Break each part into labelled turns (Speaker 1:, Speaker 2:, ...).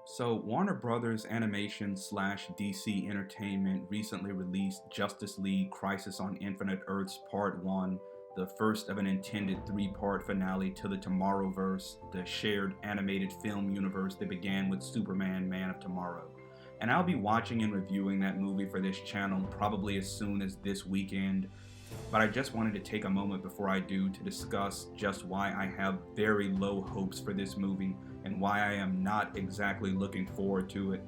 Speaker 1: So, Warner Brothers Animation slash DC Entertainment recently released Justice League Crisis on Infinite Earths Part 1, the first of an intended three-part finale to the Tomorrowverse, the shared animated film universe that began with Superman Man of Tomorrow. And I'll be watching and reviewing that movie for this channel probably as soon as this weekend. But I just wanted to take a moment before I do to discuss just why I have very low hopes for this movie and why I am not exactly looking forward to it.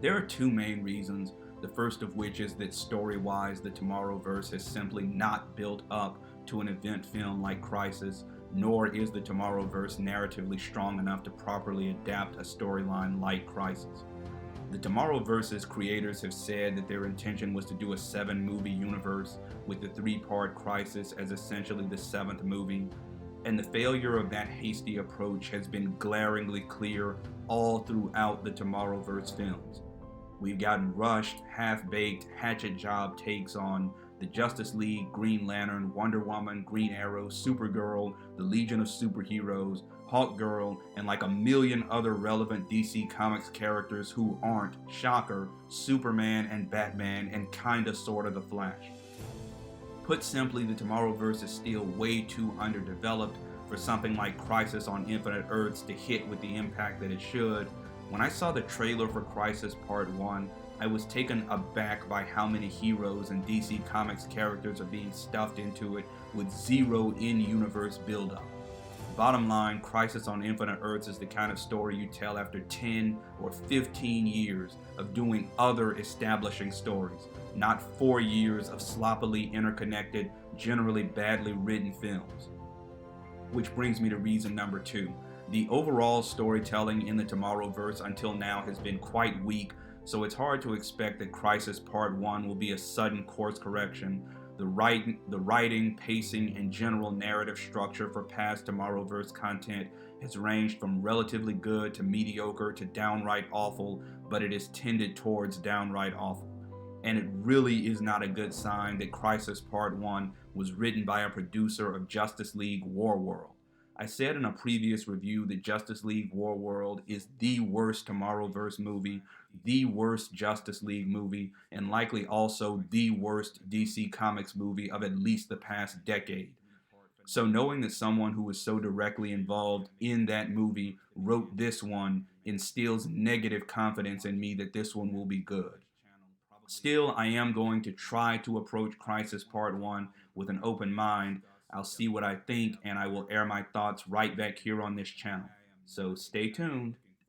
Speaker 1: There are two main reasons, the first of which is that story-wise the Tomorrowverse has simply not built up to an event film like Crisis, nor is the Tomorrowverse narratively strong enough to properly adapt a storyline like Crisis. The Tomorrowverse's creators have said that their intention was to do a 7-movie universe with the three-part Crisis as essentially the 7th movie, and the failure of that hasty approach has been glaringly clear all throughout the Tomorrowverse films. We've gotten rushed, half-baked, hatchet job takes on the Justice League, Green Lantern, Wonder Woman, Green Arrow, Supergirl, the Legion of Superheroes, Hawkgirl, and like a million other relevant DC Comics characters who aren't, shocker, Superman and Batman and kinda sorta the Flash. Put simply, the Tomorrowverse is still way too underdeveloped for something like Crisis on Infinite Earths to hit with the impact that it should. When I saw the trailer for Crisis Part 1, I was taken aback by how many heroes and DC Comics characters are being stuffed into it with zero in-universe build-up. Bottom line, Crisis on Infinite Earths is the kind of story you tell after 10 or 15 years of doing other establishing stories, not 4 years of sloppily interconnected, generally badly written films. Which brings me to reason number 2. The overall storytelling in the Tomorrowverse until now has been quite weak, so it's hard to expect that Crisis Part 1 will be a sudden course correction. The writing, pacing, and general narrative structure for past Tomorrowverse content has ranged from relatively good to mediocre to downright awful, but it is tended towards downright awful. And it really is not a good sign that Crisis Part 1 was written by a producer of Justice League Warworld. I said in a previous review that Justice League Warworld is the worst Tomorrowverse movie, the worst Justice League movie, and likely also the worst DC Comics movie of at least the past decade. So knowing that someone who was so directly involved in that movie wrote this one instills negative confidence in me that this one will be good. Still, I am going to try to approach Crisis Part 1 with an open mind. I'll see what I think, and I will air my thoughts right back here on this channel. So stay tuned.